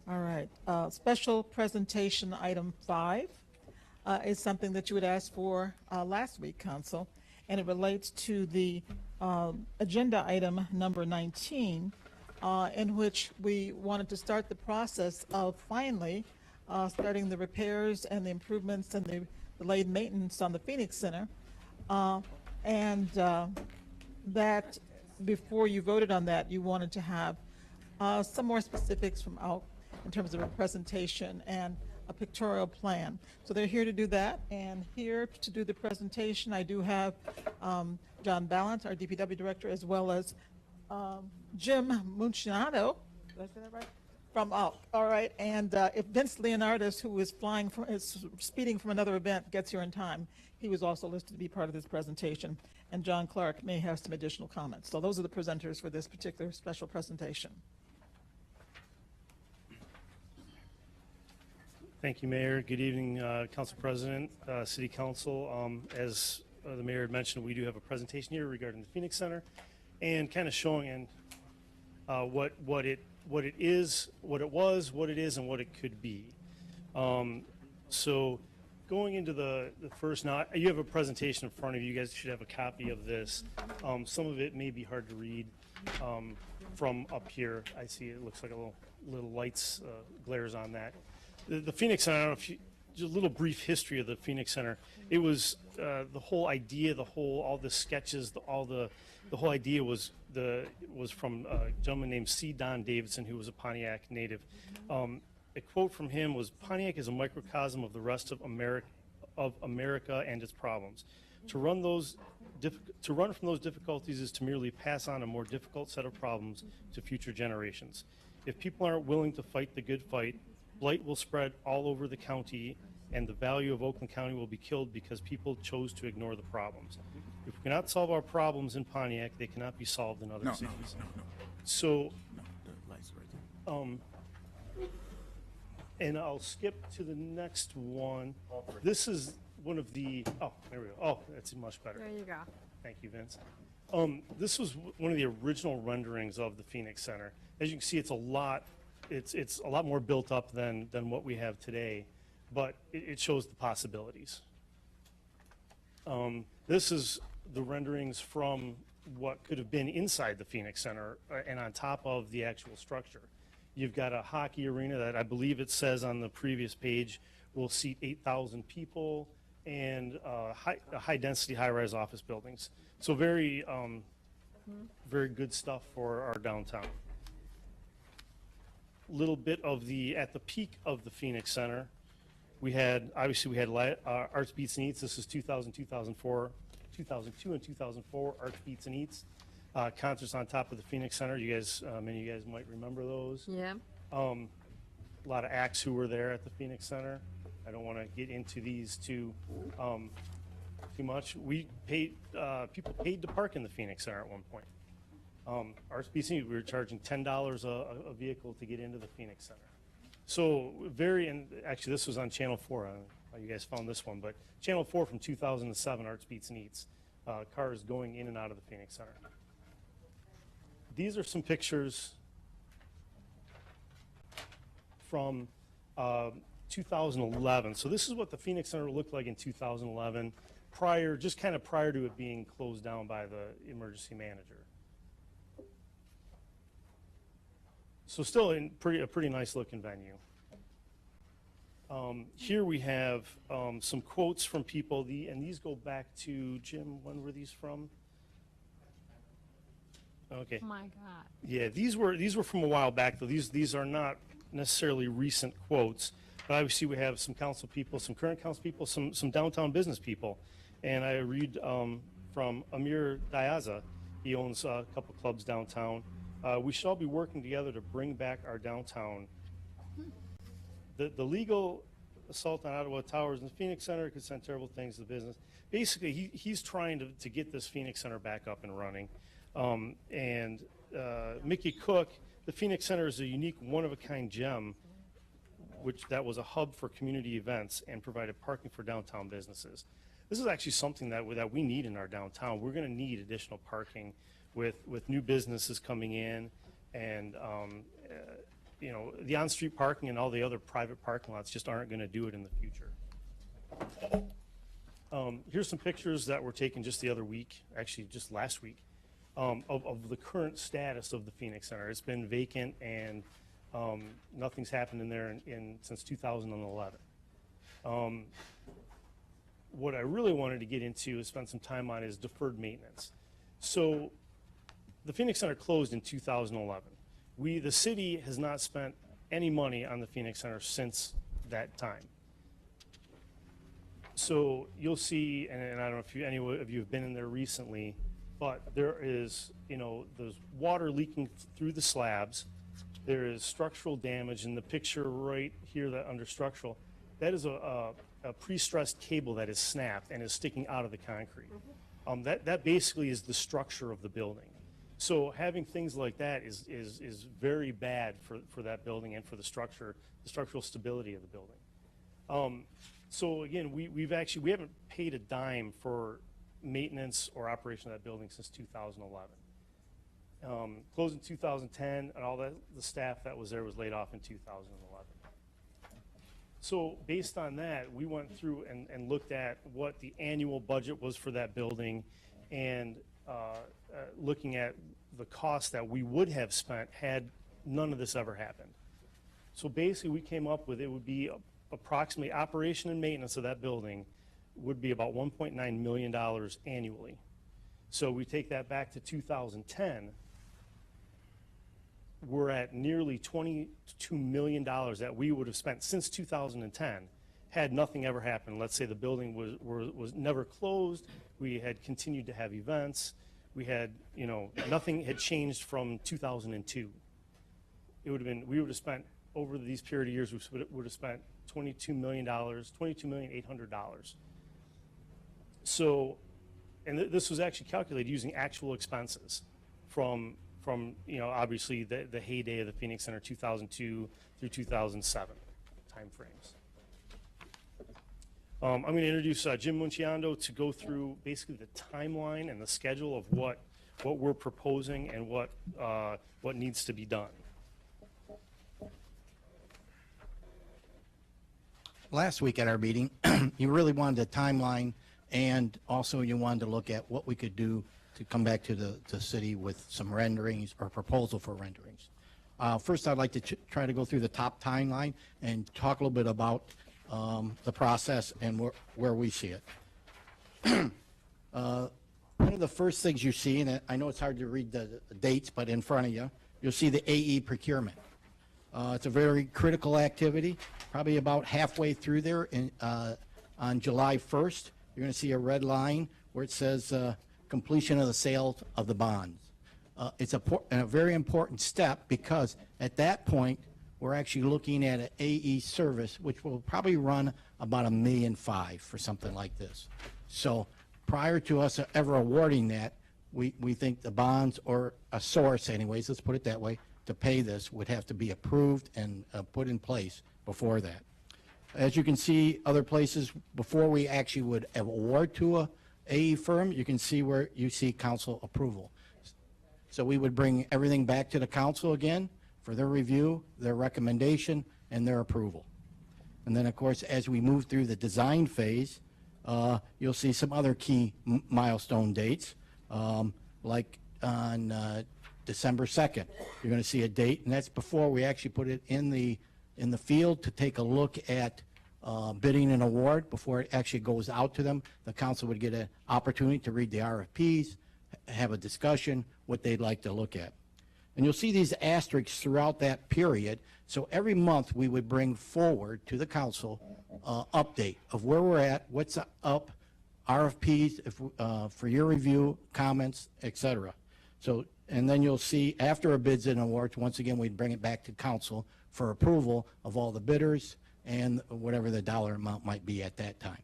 All right. Special presentation item 5 is something that you had asked for last week, Council, and it relates to the agenda item number 19, in which we wanted to start the process of finally starting the repairs and the improvements and the delayed maintenance on the Phoenix Center. And that before you voted on that, you wanted to have some more specifics from Alk in terms of a presentation and a pictorial plan. So they're here to do that, and here to do the presentation, I do have John Ballant, our DPW director, as well as Jim Muncianato. Did I say that right? From Alk. All right, and if Vince Leonardis, who is speeding from another event, gets here in time, he was also listed to be part of this presentation. And John Clark may have some additional comments. So those are the presenters for this particular special presentation. Thank you, Mayor. Good evening, Council President, City Council. As the Mayor had mentioned, we do have a presentation here regarding the Phoenix Center and kind of showing what it is, what it was, what it is, and what it could be. So going into the first, now you have a presentation in front of you. You guys should have a copy of this. Some of it may be hard to read from up here. I see it looks like a little lights glares on that. The Phoenix Center, I don't know if you, just a little brief history of the Phoenix Center. It was the whole idea, all the sketches, the whole idea was from a gentleman named C. Don Davidson, who was a Pontiac native. A quote from him was, "Pontiac is a microcosm of the rest of America and its problems. To run from those difficulties is to merely pass on a more difficult set of problems to future generations. If people aren't willing to fight the good fight, blight will spread all over the county, and the value of Oakland County will be killed because people chose to ignore the problems. If we cannot solve our problems in Pontiac, they cannot be solved in other cities." So, the lights right there. and I'll skip to the next one. This is one of the, oh, there we go. Oh, that's much better. There you go. Thank you, Vince. This was one of the original renderings of the Phoenix Center. As you can see, it's a lot more built up than what we have today, but it shows the possibilities. This is the renderings from what could have been inside the Phoenix Center and on top of the actual structure. You've got a hockey arena that I believe it says on the previous page will seat 8,000 people, and high-density, high-rise office buildings. So very, very good stuff for our downtown. Little bit of at the peak of the Phoenix Center, we had Arts Beats and Eats. This is 2000, 2004, 2002 and 2004 Arts Beats and Eats. Concerts on top of the Phoenix Center. You guys, many of you guys might remember those. Yeah. A lot of acts who were there at the Phoenix Center. I don't want to get into these too much. We paid, people paid to park in the Phoenix Center at one point. RSBC, we were charging $10 a vehicle to get into the Phoenix Center. So and actually this was on Channel 4, how you guys found this one, but Channel 4 from 2007, Arts Beats and Eats, cars going in and out of the Phoenix Center. These are some pictures from 2011. So this is what the Phoenix Center looked like in 2011, just kind of prior to it being closed down by the emergency manager. So still a pretty nice looking venue. Here we have some quotes from people, and these go back to, Jim, when were these from? Okay. Oh my God. Yeah, these were from a while back, though. These are not necessarily recent quotes, but obviously we have some council people, some current council people, some downtown business people, and I read from Amir Diaza. He owns a couple clubs downtown. We should all be working together to bring back our downtown. The legal assault on Ottawa Towers and the Phoenix Center could send terrible things to the business. Basically, he's trying to get this Phoenix Center back up and running. Mickey Cook, the Phoenix Center is a unique, one-of-a-kind gem, that was a hub for community events and provided parking for downtown businesses. This is actually something that we need in our downtown. We're going to need additional parking with new businesses coming in, and you know, the on-street parking and all the other private parking lots just aren't going to do it in the future. Here's some pictures that were taken just the other week, actually just last week, of the current status of the Phoenix Center. It's been vacant and nothing's happened in there since 2011. What I really wanted to get into is spend some time on is deferred maintenance. So the Phoenix Center closed in 2011. The city has not spent any money on the Phoenix Center since that time. So you'll see, and I don't know if any of you have been in there recently, but there is, you know, there's water leaking through the slabs. There is structural damage in the picture right here that under structural. That is a pre-stressed cable that is snapped and is sticking out of the concrete. That basically is the structure of the building. So having things like that is very bad for that building and for the structural stability of the building. So again, we haven't paid a dime for maintenance or operation of that building since 2011. Closed in 2010, and all the staff that was there was laid off in 2011. So based on that, we went through and looked at what the annual budget was for that building, and looking at the cost that we would have spent had none of this ever happened. So basically, we came up with it would be approximately operation and maintenance of that building would be about $1.9 million annually. So we take that back to 2010, we're at nearly $22 million that we would have spent since 2010 had nothing ever happened. Let's say the building was never closed, we had continued to have events, we had, you know, nothing had changed from 2002. We would have spent, over these period of years, we would have spent $22,800,000. So, and this was actually calculated using actual expenses from you know, obviously the heyday of the Phoenix Center, 2002 through 2007 timeframes. I'm going to introduce Jim Munciando to go through basically the timeline and the schedule of what we're proposing and what needs to be done. Last week at our meeting, you really wanted a timeline, and also you wanted to look at what we could do to come back to the city with some renderings or proposal for renderings. First, I'd like to try to go through the top timeline and talk a little bit about the process and where we see it. One of the first things you see, and I know it's hard to read the dates, but in front of you, you'll see the AE procurement. It's a very critical activity, probably about halfway through there on July 1st. You're going to see a red line where it says completion of the sale of the bonds. It's a very important step because at that point, we're actually looking at an AE service, which will probably run about $1.5 million for something like this. So prior to us ever awarding that, we think the bonds, or a source anyways, let's put it that way, to pay this would have to be approved and put in place before that. As you can see, other places, before we actually would award to a AE firm, you can see where you see council approval. So we would bring everything back to the council again for their review, their recommendation, and their approval. And then, of course, as we move through the design phase, you'll see some other key milestone dates, like on December 2nd. You're going to see a date, and that's before we actually put it in the field to take a look at bidding an award. Before it actually goes out to them, the council would get an opportunity to read the RFPs, have a discussion, what they'd like to look at. And you'll see these asterisks throughout that period. So every month we would bring forward to the council update of where we're at, what's up, RFPs for your review, comments, etc. So, and then you'll see after a bids and awards, once again, we'd bring it back to council for approval of all the bidders and whatever the dollar amount might be at that time.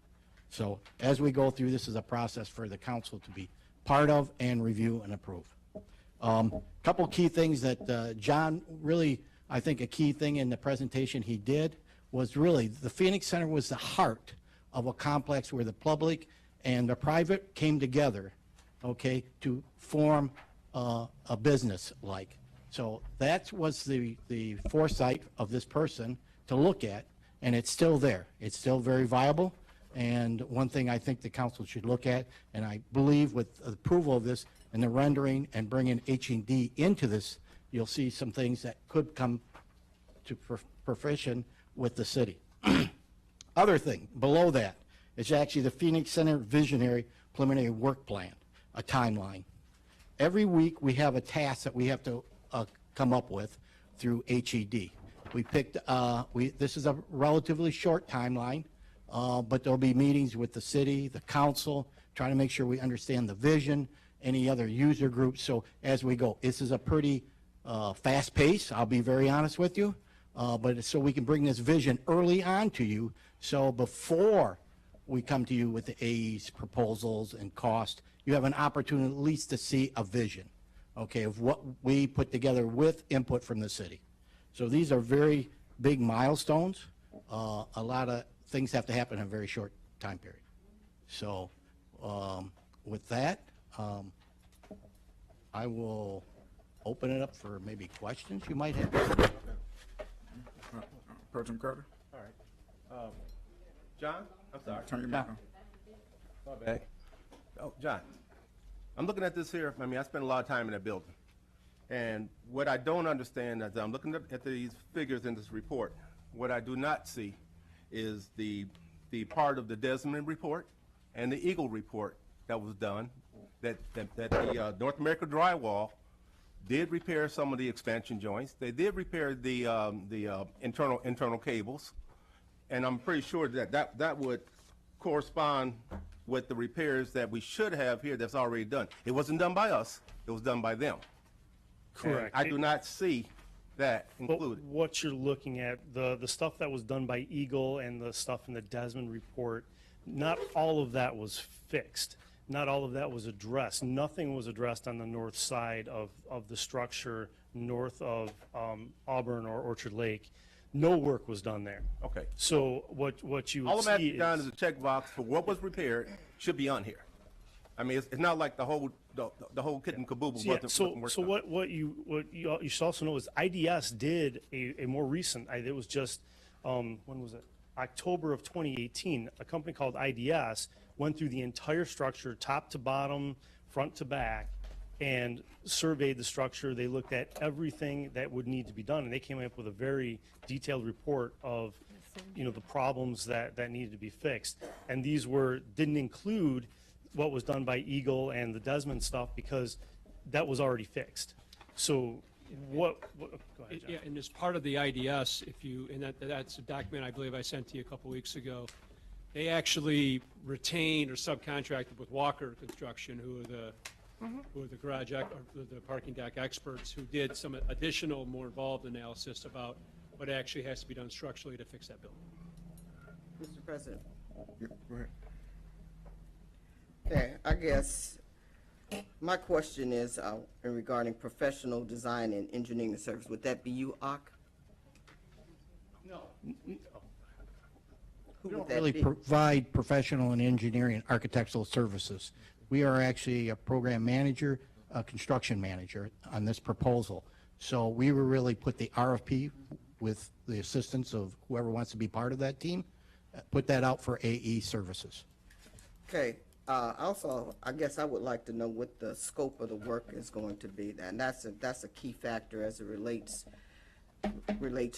So as we go through, this is a process for the council to be part of and review and approve. Couple key things that John really, I think a key thing in the presentation he did was really the Phoenix Center was the heart of a complex where the public and the private came together, okay, to form a business like. So that was the foresight of this person to look at, and it's still there. It's still very viable. And one thing I think the council should look at, and I believe with approval of this and the rendering and bringing H&D into this, you'll see some things that could come to fruition with the city. Other thing, below that, is actually the Phoenix Center Visionary Preliminary Work Plan, a timeline. Every week, we have a task that we have to come up with through HED. We picked, this is a relatively short timeline, but there'll be meetings with the city, the council, trying to make sure we understand the vision, any other user groups. So as we go, this is a pretty fast pace, I'll be very honest with you, but it's so we can bring this vision early on to you, so before we come to you with the AE's proposals and cost, you have an opportunity at least to see a vision, okay, of what we put together with input from the city. So these are very big milestones. A lot of things have to happen in a very short time period. So with that, I will open it up for maybe questions you might have. President Carter? All right. John, I'm sorry. Turn your mic on. My bad. Oh, John, I'm looking at this here. I mean, I spent a lot of time in that building. And what I don't understand as I'm looking at these figures in this report, what I do not see is the part of the Desmond report and the Eagle report that was done, that the North America Drywall did repair some of the expansion joints. They did repair the internal cables, and I'm pretty sure that would correspond with the repairs that we should have here that's already done. It wasn't done by us, it was done by them. Correct. And I do not see that But included. what you're looking at, the stuff that was done by Eagle and the stuff in the Desmond report, not all of that was fixed. Not all of that was addressed. Nothing was addressed on the north side of the structure north of Auburn or Orchard Lake. No work was done there. Okay. So what you All would I'm see asking, John, is, is a checkbox for what was repaired should be on here. I mean, it's not like the whole kit and caboodle yeah, wasn't worked so on. what you should also know is IDS did a more recent, it was just, when was it? October of 2018, a company called IDS went through the entire structure, top to bottom, front to back, and surveyed the structure. They looked at everything that would need to be done, and they came up with a very detailed report of, the problems that needed to be fixed. And these didn't include what was done by Eagle and the Desmond stuff because that was already fixed. So go ahead, John. Yeah, and as part of the IDS, that's a document I believe I sent to you a couple weeks ago, they actually retained or subcontracted with Walker Construction, who are the garage, or the parking deck experts, who did some additional, more involved analysis about what actually has to be done structurally to fix that building. Mr. President. Yeah, go ahead. Okay, I guess my question is regarding professional design and engineering service. Would that be you, Ak? No. Who We would don't that really be? provide professional and engineering and architectural services. We are actually a program manager, a construction manager on this proposal. So we will really put the RFP with the assistance of whoever wants to be part of that team, put that out for AE services. Okay, also, I guess I would like to know what the scope of the work is going to be, and that's a key factor as it relates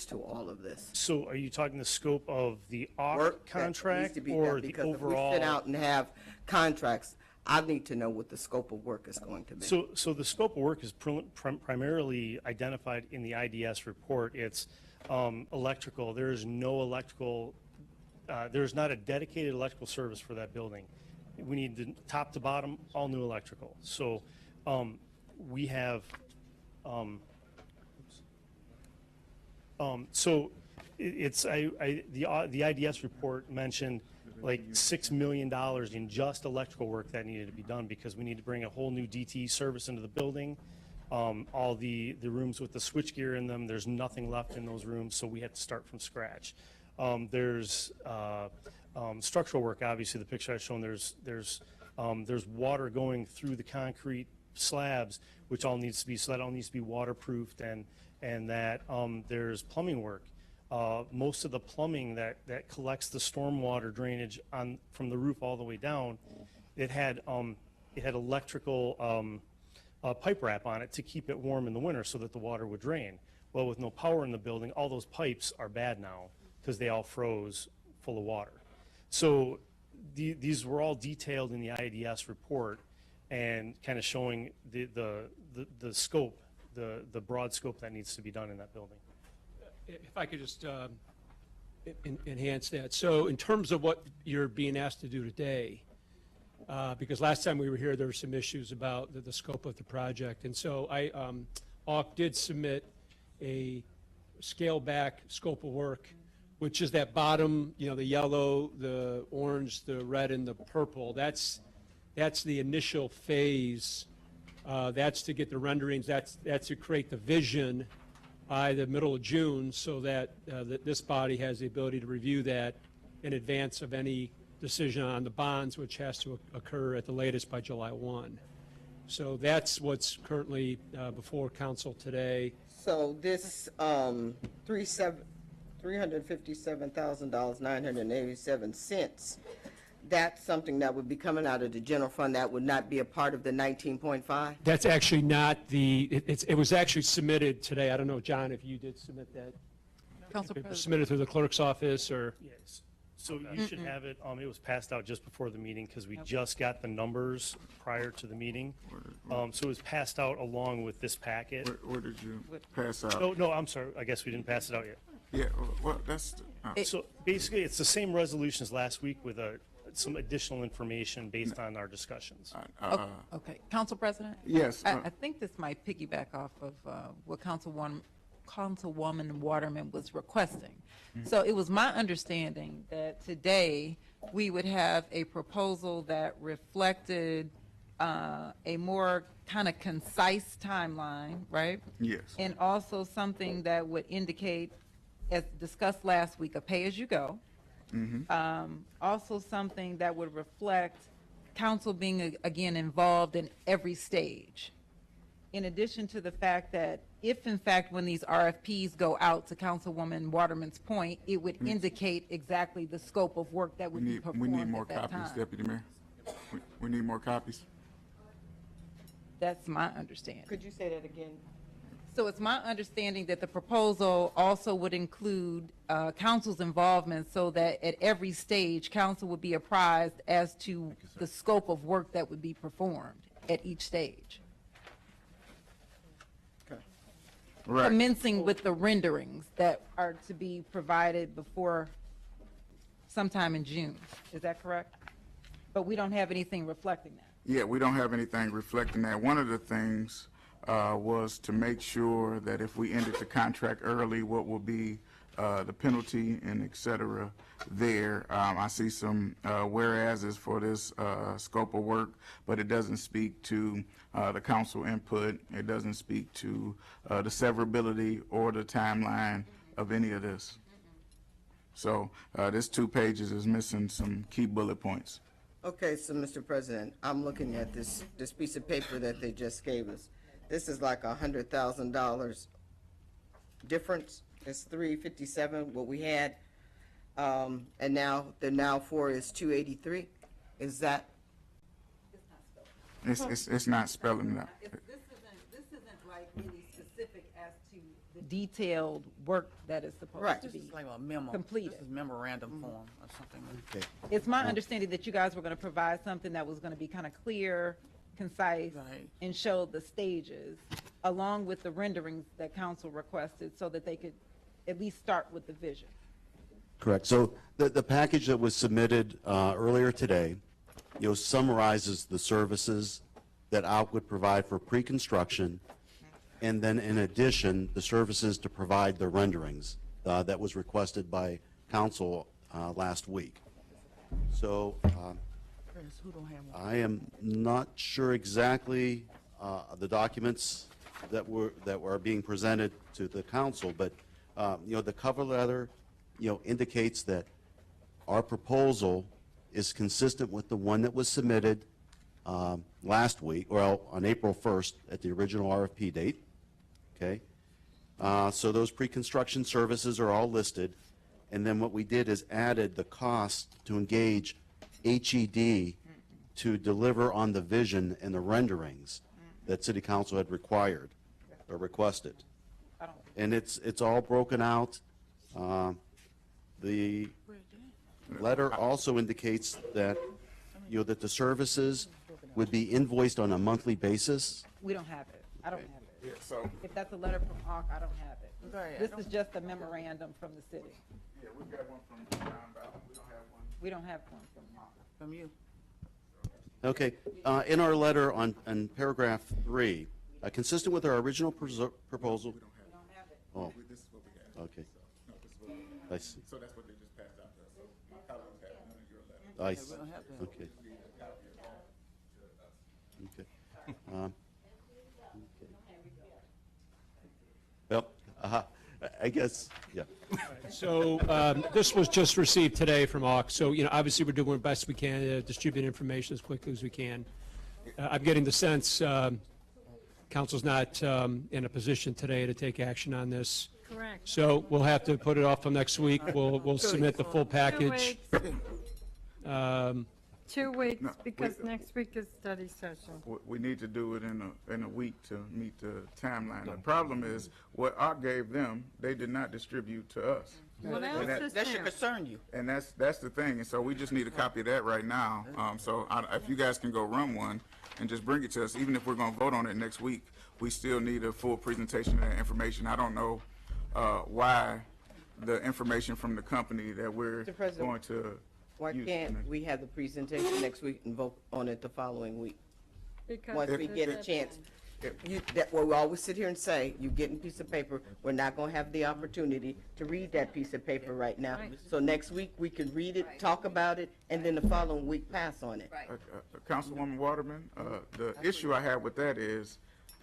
to all of this. So are you talking the scope of the ARC Work that needs contract to be or done, the because overall? if we sit out and have contracts, I need to know what the scope of work is going to be. So the scope of work is primarily identified in the IDS report. It's electrical. There is no electrical, there's not a dedicated electrical service for that building. We need the top to bottom, all new electrical. So we have, so the IDS report mentioned like $6 million in just electrical work that needed to be done because we need to bring a whole new DTE service into the building. All the rooms with the switchgear in them, there's nothing left in those rooms, so we had to start from scratch. There's structural work, obviously, the picture I've shown, there's water going through the concrete slabs, which all needs to be, so that all needs to be waterproofed, and that there's plumbing work. Most of the plumbing that collects the stormwater drainage from the roof all the way down, it had electrical pipe wrap on it to keep it warm in the winter so that the water would drain. Well, with no power in the building, all those pipes are bad now because they all froze full of water. So these were all detailed in the IDS report and kind of showing the scope, the broad scope that needs to be done in that building. If I could just enhance that. So in terms of what you're being asked to do today, because last time we were here, there were some issues about the scope of the project. And so AUK did submit a scale-back scope of work, which is that bottom, the yellow, the orange, the red, and the purple. That's the initial phase. That's to get the renderings. That's to create the vision by the middle of June so that this body has the ability to review that in advance of any decision on the bonds, which has to occur at the latest by July 1. So that's what's currently before council today. So this $357,987, that's something that would be coming out of the general fund that would not be a part of the 19.5? That's actually not it was actually submitted today. I don't know, John, if you did submit that. Council If it was President. submitted through the clerk's office or? Yes. So you should have it, it was passed out just before the meeting because we just got the numbers prior to the meeting. So it was passed out along with this packet. Where did you pass out? No, I'm sorry, I guess we didn't pass it out yet. Yeah, well, that's, So basically, it's the same resolution as last week with some additional information based on our discussions. Okay, Council President? yes. I think this might piggyback off of what Councilwoman Waterman was requesting. So it was my understanding that today we would have a proposal that reflected a more kind of concise timeline, right? Yes. And also something that would indicate, as discussed last week, a pay-as-you-go. Also something that would reflect council being, again, involved in every stage. In addition to the fact that if, in fact, when these RFPs go out, to Councilwoman Waterman's point, it would indicate exactly the scope of work that We would be need performed more at that copies, time. Deputy Mayor. We need more copies. That's my understanding. Could you say that again? So it's my understanding that the proposal also would include council's involvement so that at every stage, council would be apprised as to the scope of work that would be performed at each stage. Right. Commencing with the renderings that are to be provided before sometime in June. Is that correct? But we don't have anything reflecting that. Yeah, we don't have anything reflecting that. One of the things was to make sure that if we ended the contract early, what will be the penalty and et cetera there. I see some whereases for this scope of work, but it doesn't speak to the council input. It doesn't speak to the severability or the timeline of any of this. So this 2 pages is missing some key bullet points. Okay, so Mr. President, I'm looking at this piece of paper that they just gave us. This is like $100,000 difference. It's 357, what we had, and now the now for is 283. Is that? It's not spelling it out. This isn't like really specific as to the detailed work that is Right. supposed to This be is like a memo. completed. This is memorandum form or something. It's my understanding that you guys were going to provide something that was going to be kind of clear, concise, Right. and show the stages, along with the renderings that council requested, so that they could at least start with the vision. Correct. So the package that was submitted earlier today, summarizes the services that AUK would provide for pre-construction, and then in addition, the services to provide the renderings that was requested by council last week. So Chris, who don't have one? I am not sure exactly the documents that were being presented to the council, but the cover letter, indicates that our proposal is consistent with the one that was submitted last week, well, on April 1st at the original RFP date, okay? So those pre-construction services are all listed, and then what we did is added the cost to engage HED to deliver on the vision and the renderings that City Council had required or requested. And it's all broken out. The letter also indicates that, you know, that the services would be invoiced on a monthly basis. We don't have it. I don't have it. Yeah, so, If that's a letter from ARC, I don't have it. Right, I This don't- is just a memorandum from the city. yeah, we've got one from John Bowden, we don't have one. We don't have one from ARC. From you. Okay, in our letter on paragraph 3, consistent with our original proposal. Oh, This is what we have. okay, No, this is what we have. I see, So that's what they just passed out to us, so my colleagues have none of your letter. I We see, don't have that. okay. Okay. Well, I guess, yeah. So this was just received today from AUK, so, you know, obviously we're doing the best we can to distribute information as quickly as we can. I'm getting the sense council's not in a position today to take action on this. Correct. So we'll have to put it off till next week. We'll submit the full 2 package. weeks, 2 weeks, No, because we- next week is study session. We need to do it in a week to meet the timeline. The problem is, what I gave them, they did not distribute to us. What And else that- is That should there? concern you. And that's the thing, and so we just need a copy of that right now. If you guys can go run one and just bring it to us, even if we're gonna vote on it next week, we still need a full presentation of that information. I don't know why the information from the company that we're Mr. President, going to Why use. can't we have the presentation next week and vote on it the following week? Because Once we the get a chance. We always sit here and say, you getting a piece of paper, we're not gonna have the opportunity to read that piece of paper right now. Right. So next week, we can read it, talk about it, and then the following week, pass on it. Councilwoman Waterman, the issue I have with that is,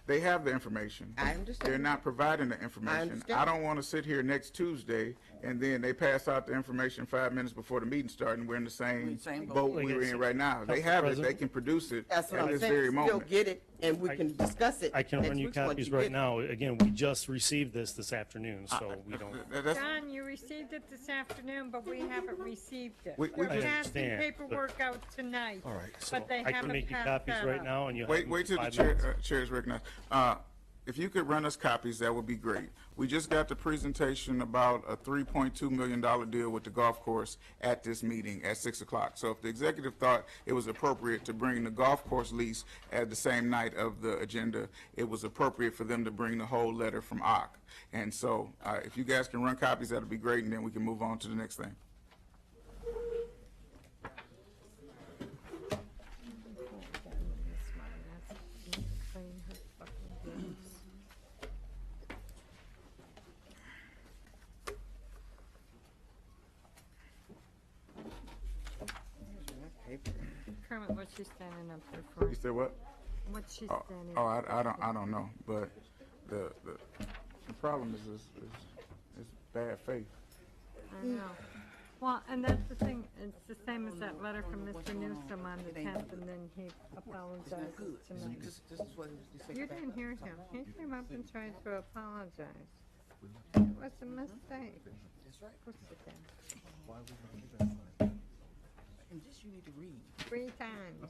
they have the information. I understand. They're not providing the information. understand. I don't want to sit here next Tuesday, and then they pass out the information 5 minutes before the meeting starts, and we're in the same Same boat. boat Like we're I in said, right now. They Council have it, they President? can produce it That's what at I'm this saying. very Still moment. get it, and we can discuss it. I can run next you week once copies you right get it. now. Again, we just received this afternoon, so we don't. That's- John, you received it this afternoon, but we haven't received it. We They're just- passing understand, paperwork out tonight. All right, so But they I can haven't make you passed copies that right out. now, and you'll have Wait, them wait till the 5 chair, minutes. chair is recognized. If you could run us copies, that would be great. We just got the presentation about a $3.2 million deal with the golf course at this meeting at 6 o'clock. So if the executive thought it was appropriate to bring the golf course lease at the same night of the agenda, it was appropriate for them to bring the whole letter from OC. And so, if you guys can run copies, that'd be great, and then we can move on to the next thing. Kermit, what's she standing up there for? You said what? What's she Oh, standing? I don't know, but the problem is bad faith. I know. Well, and that's the thing, it's the same as that letter from Mr. Newsom on the 10th, and then he apologizes tonight. This is what You didn't hear him. He came up and tried to apologize. It was a mistake. That's right. Go sit down. And this you need to read. 3 times.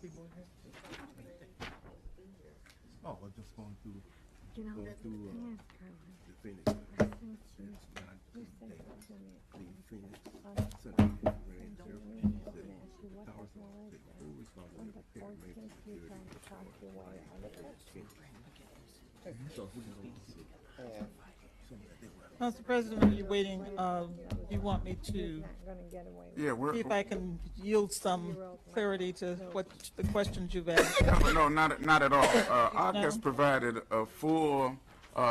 Oh, we're just going through, You know, going through, yes, Carmen. the Phoenix, Since you said it to me, the Phoenix on Center, the Marion Center, phone, and asked you what was my take life full on responsibility the for care and 14th, maintenance you security tried to talk your way out of it. So we can go see some of that they were. Council President, are you waiting, you want me to Not gonna get away with it. Yeah, we're, see if I can yield some clarity to what the questions you've asked? no, not at all. OC has provided a full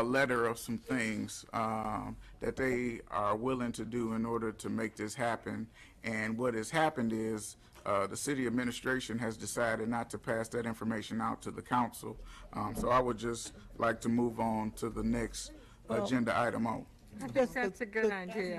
letter of some things that they are willing to do in order to make this happen. And what has happened is the city administration has decided not to pass that information out to the council. So I would just like to move on to the next agenda item on. I think that's a good idea.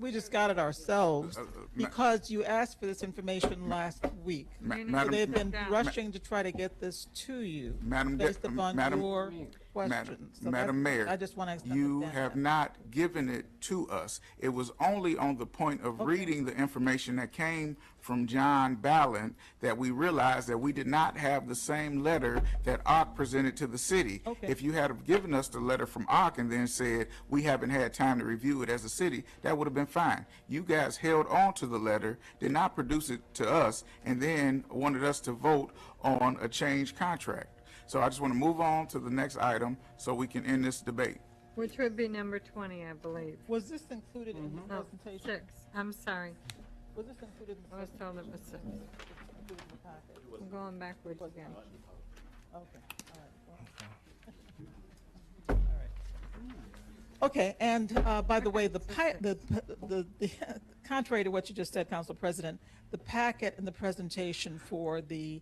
We just got it ourselves because you asked for this information last week. So Madam, they've been rushing to try to get this to you Madam, based upon Madam- your questions. So Madam that's- Mayor, I just want to you understand have that. not given it to us. It was only on the point of reading the information that came from John Ballant that we realized that we did not have the same letter that ARC presented to the city. Okay. If you had have given us the letter from ARC and then said, we haven't had time to review it as a city, that would have been fine. You guys held on to the letter, did not produce it to us, and then wanted us to vote on a change contract. So I just want to move on to the next item so we can end this debate. Which would be number 20, I believe. Was this included in the No, presentation? 6, I'm sorry. Was this included in the I was told it was 6. included in the packet? I'm going backwards again. Okay, all right. Well. All right. Okay, and by the way, the contrary to what you just said, Council President, the packet and the presentation for the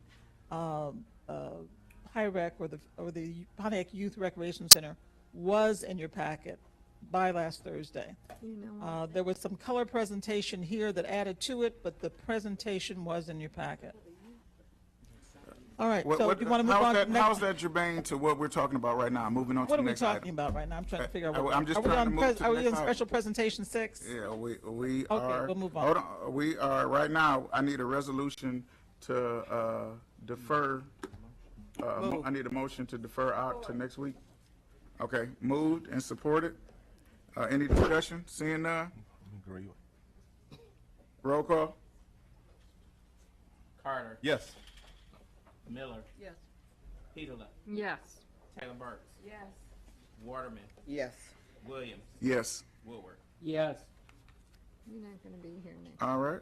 High Rec or the Pontiac Youth Recreation Center was in your packet by last Thursday. You know, There was some color presentation here that added to it, but the presentation was in your packet. All right, so do you want to move on to the next? How's that germane to what we're talking about right now? Moving on to What the are we next talking item. about right now? I'm trying to figure out what. I'm just are we trying to on move to the Are we next in item. special presentation 6? Yeah, we are. we'll move on. Hold on, we are, right now, I need a resolution to defer, I need a motion to defer out to next week. Okay, moved and supported. Any discussion? Seeing none? Roll call? Carter, Yes. Miller, Yes. Petula, yes. Taylor Burks, Yes. Waterman, Yes. Williams, Yes. Woodward. Yes. You're not going to be here next. All right,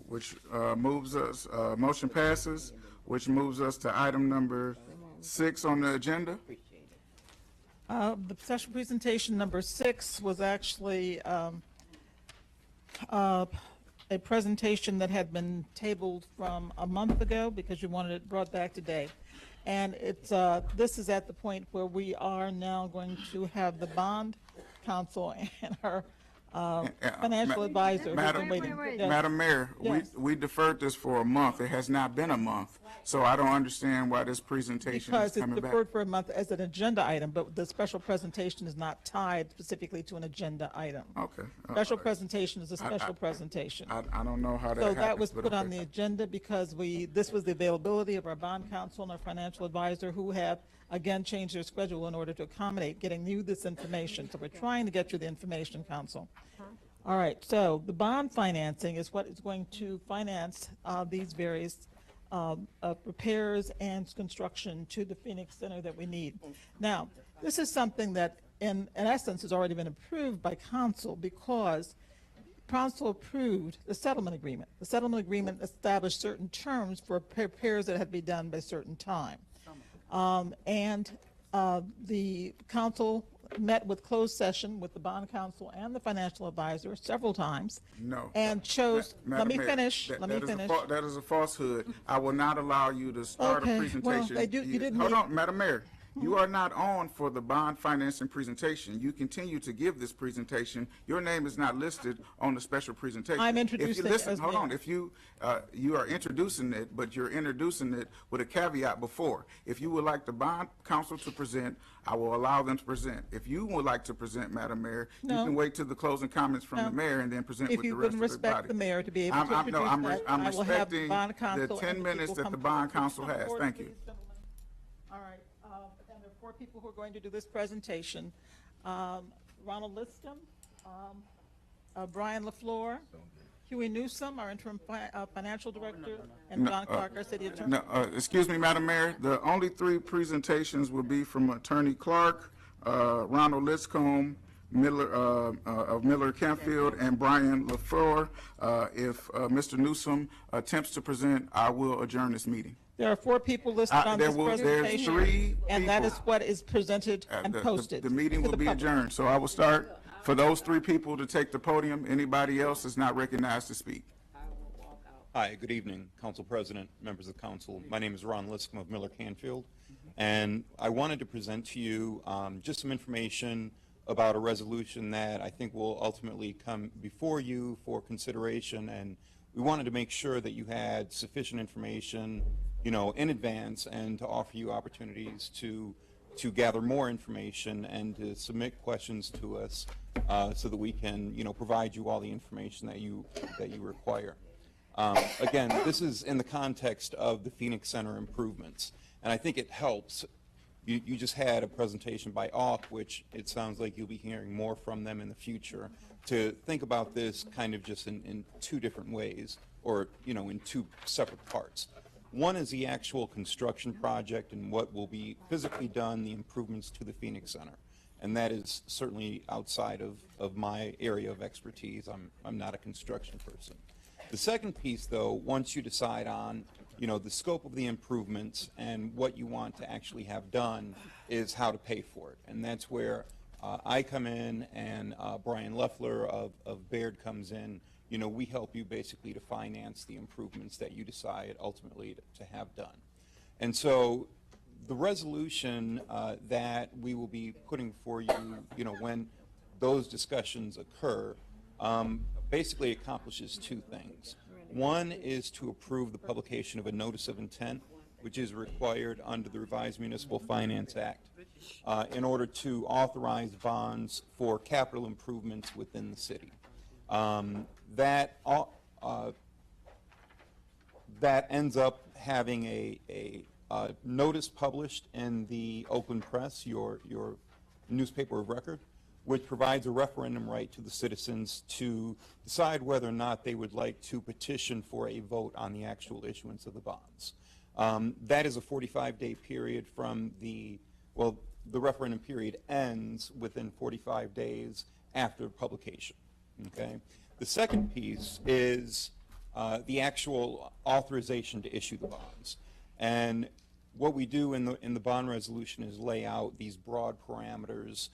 which moves us, motion passes, which moves us to item number 6 on the agenda. The special presentation number 6 was actually a presentation that had been tabled from a month ago because you wanted it brought back today. And it's, this is at the point where we are now going to have the bond counsel and our financial advisor. who's been Madam, waiting. wait. Yes. Madam Mayor, Yes. we deferred this for a month. It has not been a month. So I don't understand why this presentation is Because it's coming back. deferred for a month as an agenda item, but the special presentation is not tied specifically to an agenda item. Okay. Special presentation is a special presentation. I don't know how that So happens. that was but put on okay. the agenda because this was the availability of our bond counsel and our financial advisor who have, again, changed their schedule in order to accommodate getting you this information. So we're trying to get you the information, counsel. All right, so the bond financing is what is going to finance these various repairs and construction to the Phoenix Center that we need. Now, this is something that in essence has already been approved by council because council approved the settlement agreement. The settlement agreement established certain terms for repairs that had to be done by a certain time. The council met with closed session with the bond counsel and the financial advisor several times. No. And chose, let me Madam Mayor, finish, that- let me that is a finish. that is a falsehood. I will not allow you to start Okay, a well, presentation. they do- you didn't Hold make- on, Madam Mayor. You are not on for the bond financing presentation. You continue to give this presentation. Your name is not listed on the special presentation. I'm If you introducing it listen, as hold on, mayor. if you are introducing it, but you're introducing it with a caveat before. If you would like the bond counsel to present, I will allow them to present. If you would like to present, Madam Mayor, you No. can wait till the closing comments from No. the mayor and then present If with the you rest wouldn't of the body. respect the mayor to be able to No, introduce that, I'm I will have the respecting bond the counsel 10 and minutes people that come the forward. bond Please counsel come has. forward, Thank you. please, gentlemen. All right, and there are 4 people who are going to do this presentation. Ronald Liscombe, Brian LaFleur, Huey Newsome, our interim financial director, and John Clark, our city attorney. No, excuse me, Madam Mayor, the only 3 presentations will be from Attorney Clark, Ronald Liscombe, Miller, of Miller Campfield, and Brian LaFleur. If Mr. Newsome attempts to present, I will adjourn this meeting. There are 4 people listed on this There's presentation. 3 And that is people. what is presented and posted. The meeting to will the be public. adjourned, so I will start for those 3 people to take the podium. Anybody else is not recognized to speak. Hi, good evening, Council President, members of council. My name is Ron Liscombe of Miller Canfield, and I wanted to present to you just some information about a resolution that I think will ultimately come before you for consideration, and we wanted to make sure that you had sufficient information, in advance, and to offer you opportunities to gather more information and to submit questions to us so that we can, provide you all the information that you require. Again, this is in the context of the Phoenix Center improvements, and I think it helps. You just had a presentation by AUK, which it sounds like you'll be hearing more from them in the future, to think about this kind of just in two different ways, or in two separate parts. One is the actual construction project and what will be physically done, the improvements to the Phoenix Center. And that is certainly outside of my area of expertise. I'm not a construction person. The second piece, though, once you decide on the scope of the improvements and what you want to actually have done, is how to pay for it. And that's where I come in, and Brian Loeffler of Baird comes in. We help you basically to finance the improvements that you decide ultimately to have done. And so the resolution that we will be putting for you, when those discussions occur, basically accomplishes two things. One is to approve the publication of a notice of intent, which is required under the Revised Municipal Finance Act, in order to authorize bonds for capital improvements within the city. That ends up having a notice published in the Oakland Press, your newspaper of record, which provides a referendum right to the citizens to decide whether or not they would like to petition for a vote on the actual issuance of the bonds. That is a 45-day period from the referendum period ends within 45 days after publication. Okay. The second piece is the actual authorization to issue the bonds. And what we do in the bond resolution is lay out these broad parameters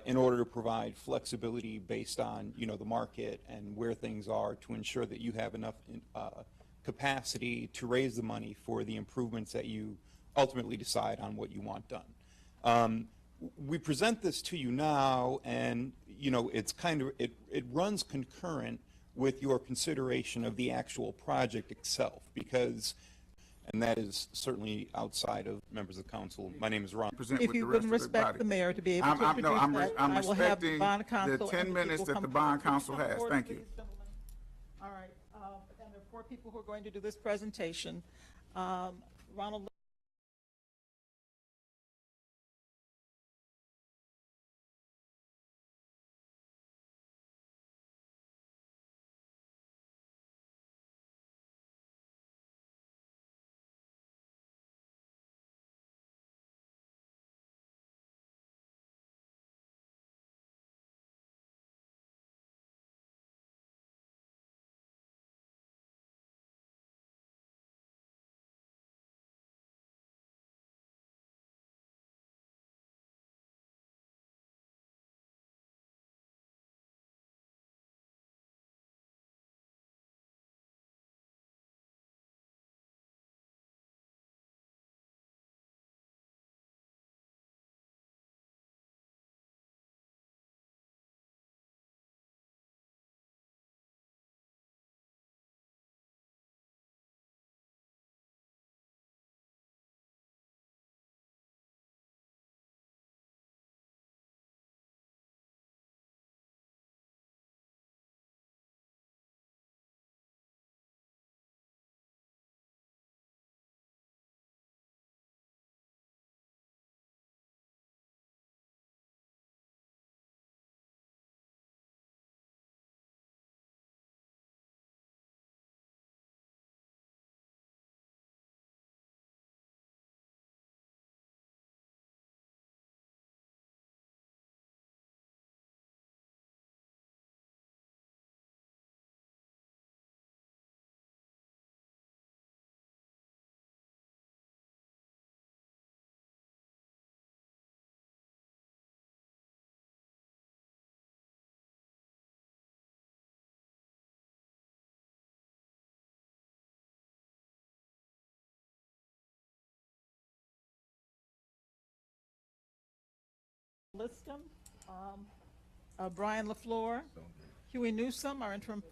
in order to provide flexibility based on the market and where things are, to ensure that you have enough capacity to raise the money for the improvements that you ultimately decide on what you want done. We present this to you now, and it's it runs concurrent with your consideration of the actual project itself, because, and that is certainly outside of members of council. My name is Ron. If you wouldn't respect the mayor to be able to introduce that, I'm I will have the respecting bond the council 10 and the minutes people that come the forward. bond Please council come has. forward, Thank you. please, gentlemen. All right, and there are 4 people who are going to do this presentation. Ronald. Liscombe, Brian LaFleur, Huey Newsome, our interim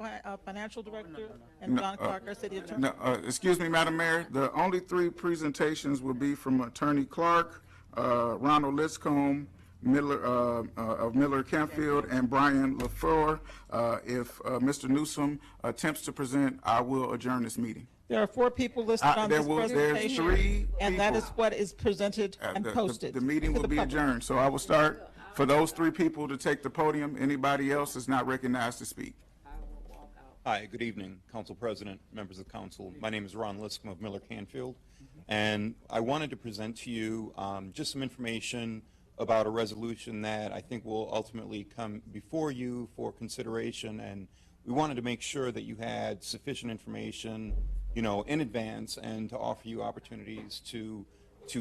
financial director, and John Clark, our city attorney. No, excuse me, Madam Mayor, the only three presentations will be from Attorney Clark, Ronald Liscombe, Miller, of Miller Canfield, and Brian LaFleur. If Mr. Newsome attempts to present, I will adjourn this meeting. There are 4 people listed on this There's presentation. 3 And that is people. what is presented and posted. The meeting to will be public. adjourned, so I will start. For those 3 people to take the podium, anybody else is not recognized to speak. Hi, good evening, Council President, members of the council. My name is Ron Liscombe of Miller Canfield, and I wanted to present to you just some information about a resolution that I think will ultimately come before you for consideration, and we wanted to make sure that you had sufficient information, you know, in advance, and to offer you opportunities to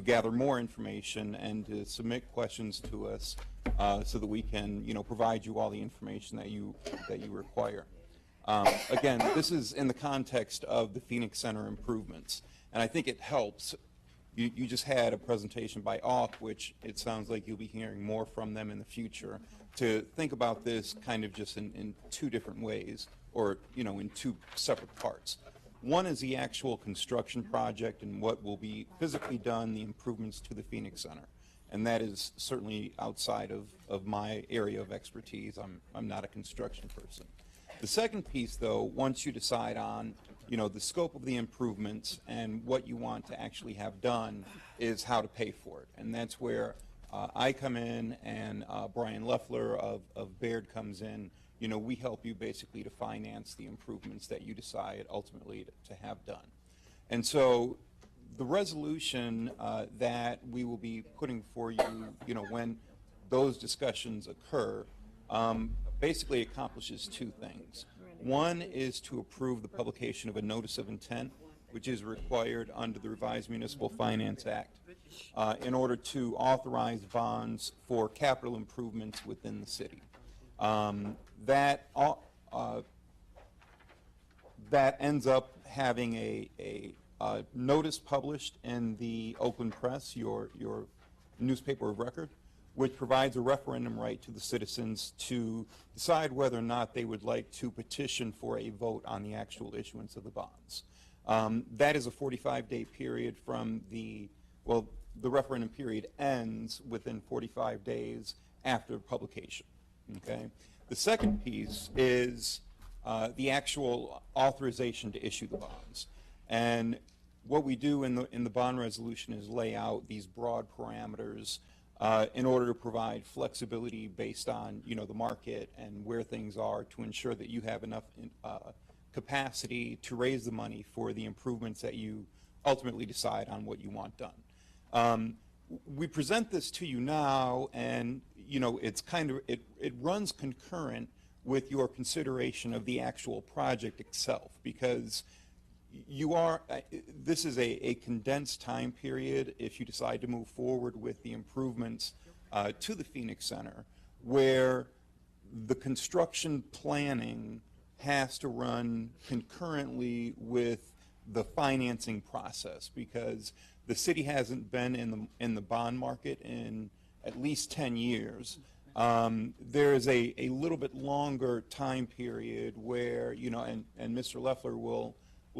gather more information and to submit questions to us so that we can, you know, provide you all the information that you require. Again, this is in the context of the Phoenix Center improvements, and I think it helps. You just had a presentation by AUK, which it sounds like you'll be hearing more from them in the future, to think about this kind of just in 2 different ways, or, you know, in 2 separate parts. One is the actual construction project and what will be physically done, the improvements to the Phoenix Center. And that is certainly outside of my area of expertise. I'm not a construction person. The second piece, though, once you decide on, you know, the scope of the improvements and what you want to actually have done, is how to pay for it. And that's where I come in, and Brian Loeffler of Baird comes in. You know, we help you basically to finance the improvements that you decide ultimately to have done. And so the resolution that we will be putting for you, you know, when those discussions occur, basically accomplishes 2 things. One is to approve the publication of a notice of intent, which is required under the Revised Municipal Finance Act, in order to authorize bonds for capital improvements within the city. That ends up having a notice published in the Oakland Press, your newspaper of record, which provides a referendum right to the citizens to decide whether or not they would like to petition for a vote on the actual issuance of the bonds. That is a 45-day period from the referendum period ends within 45 days after publication. Okay. The second piece is the actual authorization to issue the bonds. And what we do in the bond resolution is lay out these broad parameters in order to provide flexibility based on, you know, the market and where things are, to ensure that you have enough capacity to raise the money for the improvements that you ultimately decide on what you want done. We present this to you now, and, you know, it's kind of, it runs concurrent with your consideration of the actual project itself, because you are, this is a condensed time period if you decide to move forward with the improvements to the Phoenix Center, where the construction planning has to run concurrently with the financing process, because the city hasn't been in the bond market in at least 10 years. There is a little bit longer time period where, you know, and Mr. Loeffler will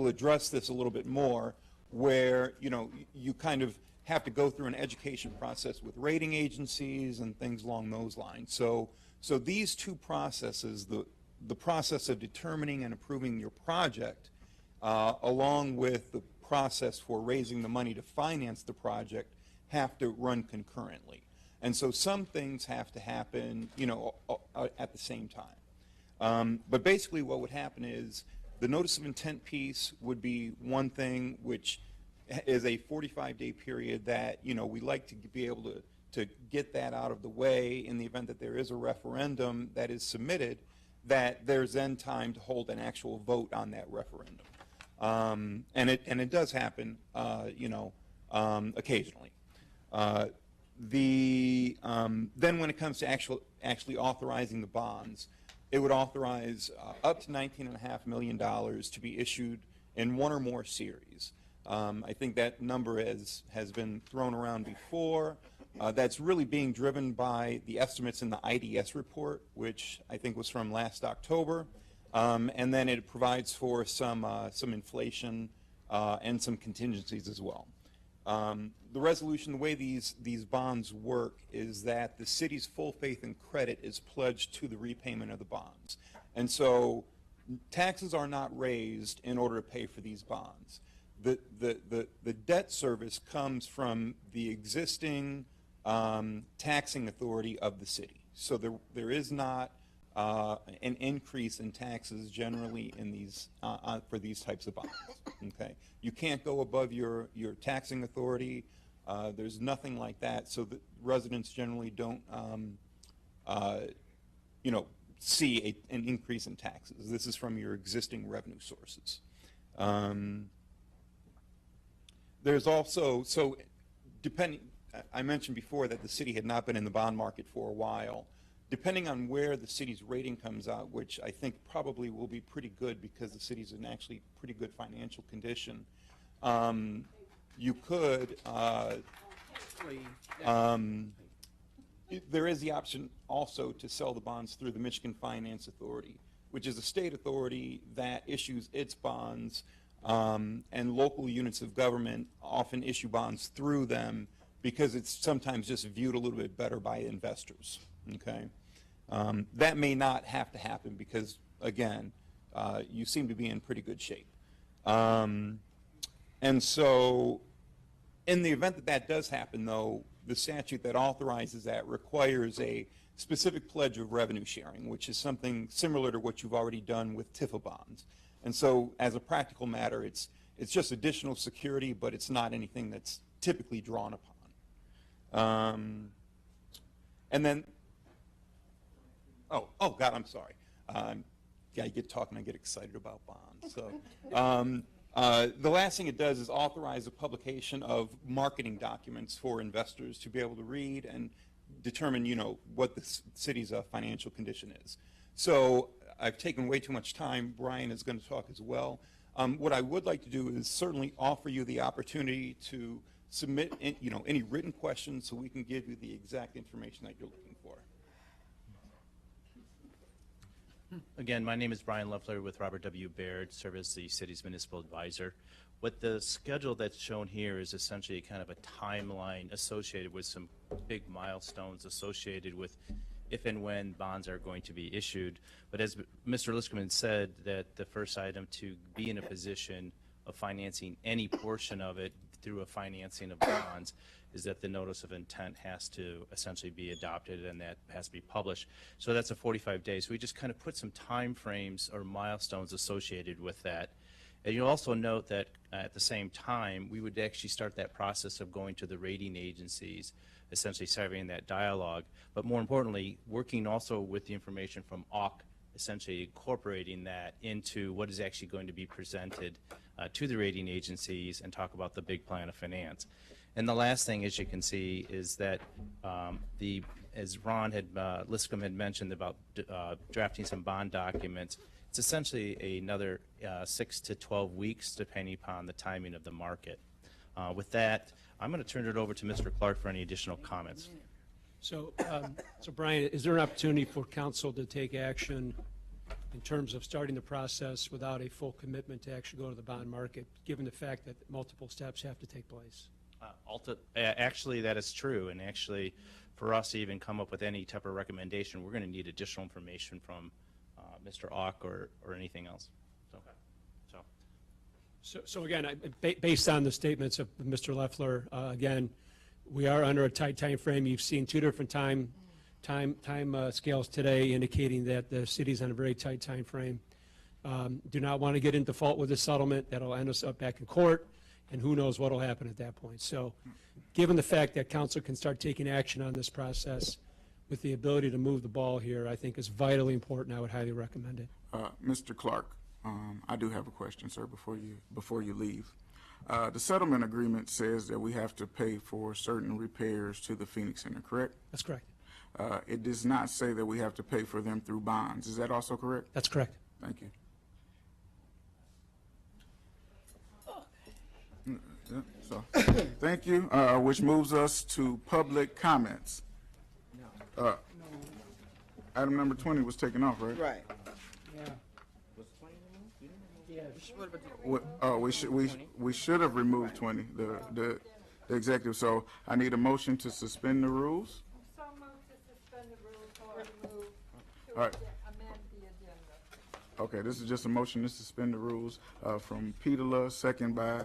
address this a little bit more, where, you know, you kind of have to go through an education process with rating agencies and things along those lines. So these 2 processes, the process of determining and approving your project, along with the process for raising the money to finance the project, have to run concurrently. And so some things have to happen, you know, at the same time. But basically what would happen is the notice of intent piece would be one thing, which is a 45-day period that, you know, we like to be able to get that out of the way in the event that there is a referendum that is submitted, that there's then time to hold an actual vote on that referendum. And it does happen, you know, occasionally. Then when it comes to actually authorizing the bonds, it would authorize up to $19.5 million to be issued in 1 or more series. I think that number has been thrown around before, That's really being driven by the estimates in the IDS report, which I think was from last October. And then it provides for some inflation and some contingencies as well. The resolution, the way these bonds work is that the city's full faith and credit is pledged to the repayment of the bonds. And so taxes are not raised in order to pay for these bonds. The debt service comes from the existing taxing authority of the city. So there is not an increase in taxes generally in these for these types of bonds. Okay, you can't go above your taxing authority. There's nothing like that, so that residents generally don't see an increase in taxes. This is from your existing revenue sources. There's also, so depending, I mentioned before that the city had not been in the bond market for a while. Depending on where the city's rating comes out, which I think probably will be pretty good because the city's in actually pretty good financial condition, you could, there is the option also to sell the bonds through the Michigan Finance Authority, which is a state authority that issues its bonds, and local units of government often issue bonds through them because it's sometimes just viewed a little bit better by investors. Okay, that may not have to happen because, again, you seem to be in pretty good shape. And so in the event that that does happen, though, the statute that authorizes that requires a specific pledge of revenue sharing, which is something similar to what you've already done with TIFA bonds. And so as a practical matter, it's just additional security, but it's not anything that's typically drawn upon. And then, oh God, I'm sorry. Yeah, I get talking, I get excited about bonds. So the last thing it does is authorize the publication of marketing documents for investors to be able to read and determine, what the city's financial condition is. So I've taken way too much time. Brian is going to talk as well. What I would like to do is certainly offer you the opportunity to submit, any written questions so we can give you the exact information that you're looking for. Again, my name is Brian Loeffler with Robert W. Baird, serve as the city's municipal advisor. What the schedule that's shown here is essentially kind of a timeline associated with some big milestones associated with if and when bonds are going to be issued. But as Mr. Liskman said, that the first item to be in a position of financing any portion of it through a financing of bonds is that the notice of intent has to essentially be adopted and that has to be published. So that's a 45 days. We just kind of put some time frames or milestones associated with that. And you'll also note that at the same time, we would actually start that process of going to the rating agencies, essentially starting that dialogue, but more importantly, working also with the information from AUK, essentially incorporating that into what is actually going to be presented to the rating agencies and talk about the big plan of finance. And the last thing, as you can see, is that as Ron had, Liscombe had mentioned about drafting some bond documents, it's essentially another 6 to 12 weeks, depending upon the timing of the market. With that, I'm going to turn it over to Mr. Clark for any additional comments. So, Brian, is there an opportunity for council to take action in terms of starting the process without a full commitment to actually go to the bond market, given the fact that multiple steps have to take place? Actually, that is true, and actually, for us to even come up with any type of recommendation, we're going to need additional information from Mr. Auck or anything else. So again, based on the statements of Mr. Loeffler, again, we are under a tight time frame. You've seen two different time scales today indicating that the city's on a very tight time frame. Do not want to get in default with the settlement. That'll end us up back in court, and who knows what will happen at that point. So given the fact that council can start taking action on this process with the ability to move the ball here, I think is vitally important. I would highly recommend it. Mr. Clark, I do have a question, sir, before you leave. The settlement agreement says that we have to pay for certain repairs to the Phoenix Center, correct? That's correct. It does not say that we have to pay for them through bonds. Is that also correct? That's correct. Thank you. So, thank you, which moves us to public comments. Item number 20 was taken off, right? Right. We should have removed 20, the executive, so I need a motion to suspend the rules. So moved to suspend the rules or remove to All right. amend the agenda. Okay, this is just a motion to suspend the rules from Petula, second by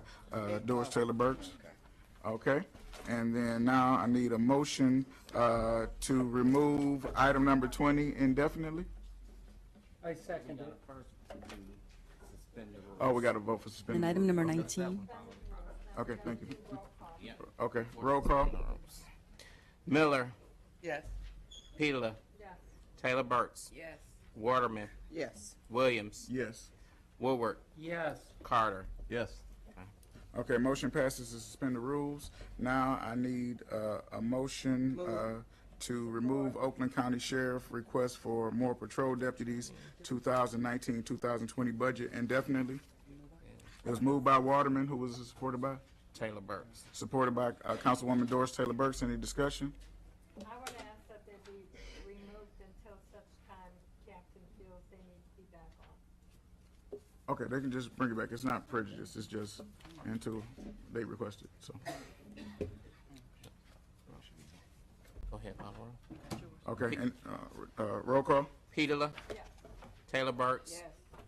Doris Taylor Burks. Okay, and then now I need a motion to remove item number 20 indefinitely. I second it. Oh, we got to vote for suspending. And item number 19. Okay, thank you. Okay, roll call. Miller, Yes. Petula, Yes. Taylor Burks, Yes. Waterman, Yes. Williams, Yes. Woodward, Yes. Carter. Yes. Okay, motion passes to suspend the rules. Now I need a motion to remove Oakland County Sheriff request for more patrol deputies 2019-2020 budget indefinitely. It was moved by Waterman, who was it supported by? Taylor Burks. Supported by Councilwoman Doris Taylor Burks. Any discussion? I would ask that they be removed until such time Captain feels they need to be back on. Okay, they can just bring it back. It's not prejudice, it's just until they request it, so. Go ahead, Barbara. Okay, and, roll call? Petula, Taylor Burks,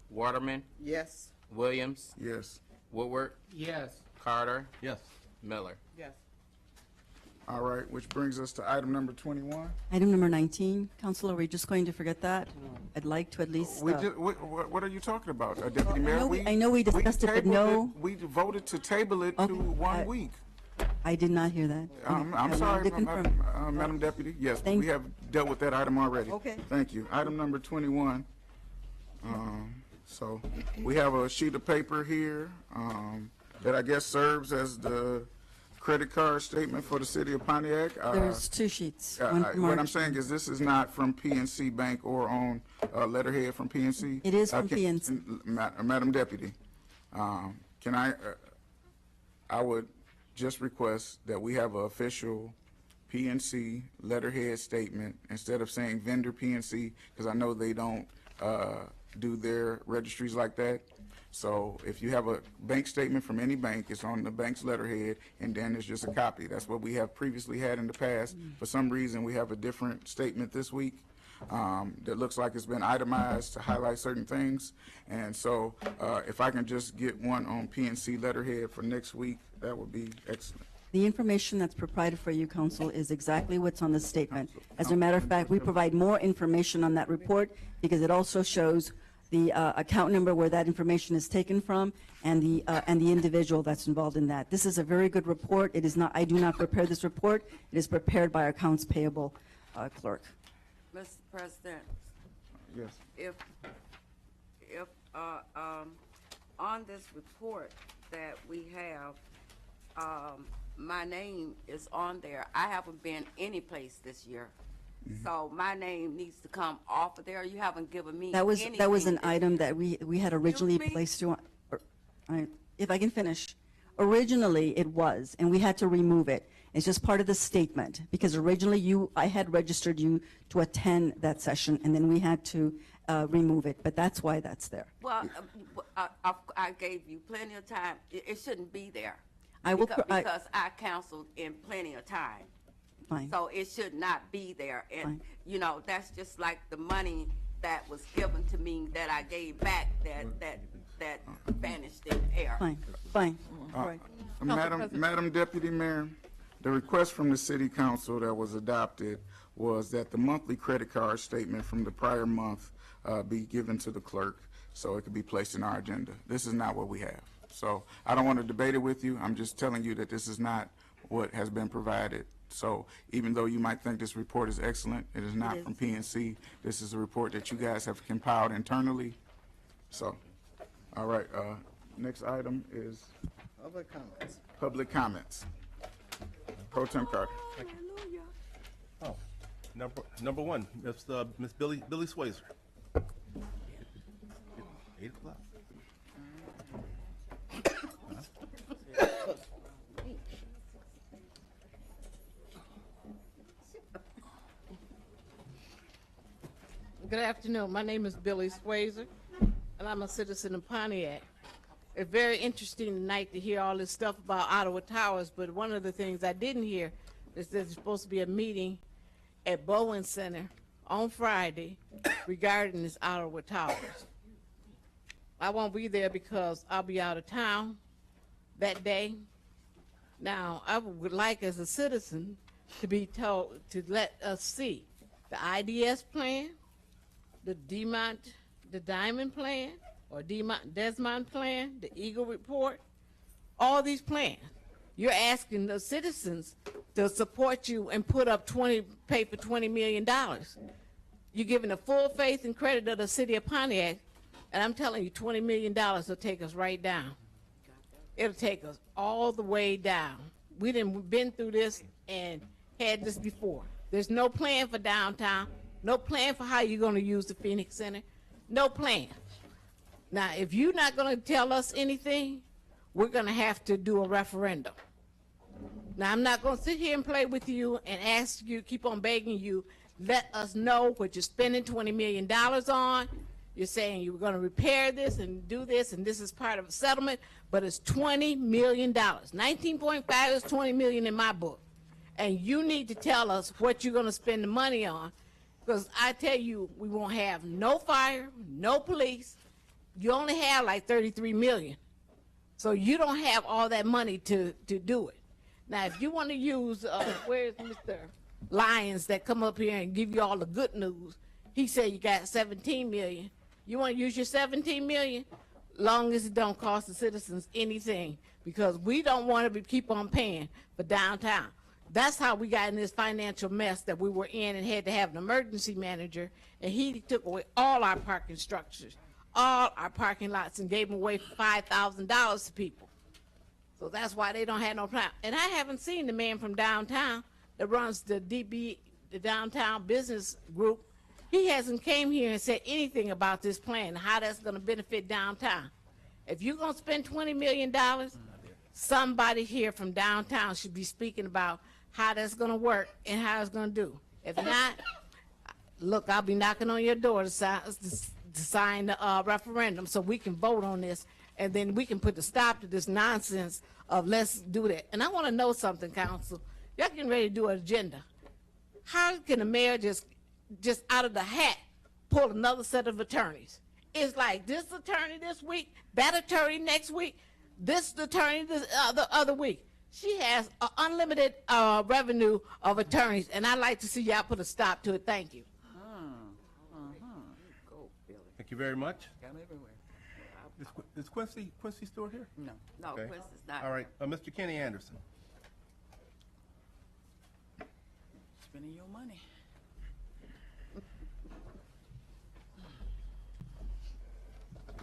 Waterman, Yes. Williams, Yes. Woodward, Yes. Carter, Yes. Miller. Yes. All right, which brings us to item number 21. Item number 19. Council, are we just going to forget that? I'd like to at least. What are you talking about, Deputy Mayor? I know we discussed it, but tabled no. We voted to table it to Okay, 1 week. I did not hear that. I'm I wanted sorry, to confirm. Madam Deputy. Yes, Thank- we have dealt with that item already. Okay. Thank you. Item number 21. So we have a sheet of paper here that I guess serves as the credit card statement for the city of Pontiac. There's two sheets. One from What I'm March. saying is this is not from PNC Bank or on letterhead from PNC. It is from Can- PNC. Madam Deputy, can I would just request that we have an official PNC letterhead statement instead of saying vendor PNC, because I know they don't do their registries like that. So if you have a bank statement from any bank, it's on the bank's letterhead, and then it's just a copy. That's what we have previously had in the past. For some reason, we have a different statement this week that looks like it's been itemized to highlight certain things. And so if I can just get one on PNC letterhead for next week, that would be excellent. The information that's provided for you, Council, is exactly what's on the statement. As a matter of fact, we provide more information on that report because it also shows the account number where that information is taken from and the individual that's involved in that. This is a very good report. It is not, I do not prepare this report. It is prepared by our accounts payable clerk. Mr. President, Yes. if on this report that we have, my name is on there. I haven't been any place this year. So my name needs to come off of there. You haven't given me That was an anything. item that we had originally Excuse me? placed you on. If I can finish. Originally, it was, and we had to remove it. It's just part of the statement, because originally I had registered you to attend that session, and then we had to remove it, but that's why that's there. Well, I gave you plenty of time. It shouldn't be there. I will Because I counseled in plenty of time. Fine. So it should not be there. And, Fine. you know, that's just like the money that was given to me that I gave back that vanished in the air. Fine. Madam Deputy Mayor, the request from the City Council that was adopted was that the monthly credit card statement from the prior month be given to the clerk so it could be placed in our agenda. This is not what we have. So I don't want to debate it with you. I'm just telling you that this is not what has been provided. So even though you might think this report is excellent, it is not from PNC. This is a report that you guys have compiled internally. So, all right, next item is Public comments. public comments. Pro Tem Carter. Oh, number one, Miss Billy Swayzer. 8 o'clock. afternoon. My name is Billy Swayzer, and I'm a citizen of Pontiac. It's very interesting tonight to hear all this stuff about Ottawa Towers, but one of the things I didn't hear is there's supposed to be a meeting at Bowen Center on Friday regarding this Ottawa Towers. I won't be there because I'll be out of town that day. Now, I would like as a citizen to be told to let us see the IDS plan, the Diamond plan, or Desmond plan, the Eagle report, all these plans. You're asking the citizens to support you and pay for $20 million. You're giving the full faith and credit of the city of Pontiac, and I'm telling you, $20 million will take us right down. It'll take us all the way down. We've been through this and had this before. There's no plan for downtown, no plan for how you're going to use the Phoenix Center, no plan. Now, if you're not going to tell us anything, we're going to have to do a referendum. Now, I'm not going to sit here and play with you and ask you, keep on begging you, let us know what you're spending $20 million on. You're saying you're going to repair this and do this, and this is part of a settlement, but it's $20 million. 19.5 is $20 million in my book. And you need to tell us what you're going to spend the money on, because I tell you, we won't have no fire, no police. You only have like 33 million. So you don't have all that money to do it. Now, if you want to use, where's Mr. Lyons that come up here and give you all the good news? He said you got 17 million. You want to use your 17 million? Long as it don't cost the citizens anything, because we don't want to keep on paying for downtown. That's how we got in this financial mess that we were in and had to have an emergency manager, and he took away all our parking structures, all our parking lots, and gave them away for $5,000 to people. So that's why they don't have no plan. And I haven't seen the man from downtown that runs the downtown business group. He hasn't came here and said anything about this plan, how that's going to benefit downtown. If you're going to spend $20 million, somebody here from downtown should be speaking about how that's going to work and how it's going to do. If not, look, I'll be knocking on your door to sign the referendum so we can vote on this, and then we can put a stop to this nonsense of let's do that. And I want to know something, council. Y'all getting ready to do an agenda. How can the mayor just out of the hat pull another set of attorneys? It's like this attorney this week, that attorney next week, this attorney this other week. She has an unlimited revenue of attorneys, and I'd like to see y'all put a stop to it. Thank you. Thank you very much. Got 'em everywhere. Is Quincy Stewart here? No, Okay. Quincy's not. All right, Mr. Kenny Anderson. Spending your money.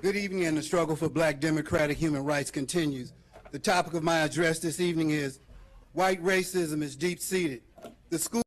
Good evening, and the struggle for black democratic human rights continues. The topic of my address this evening is white racism is deep-seated. The school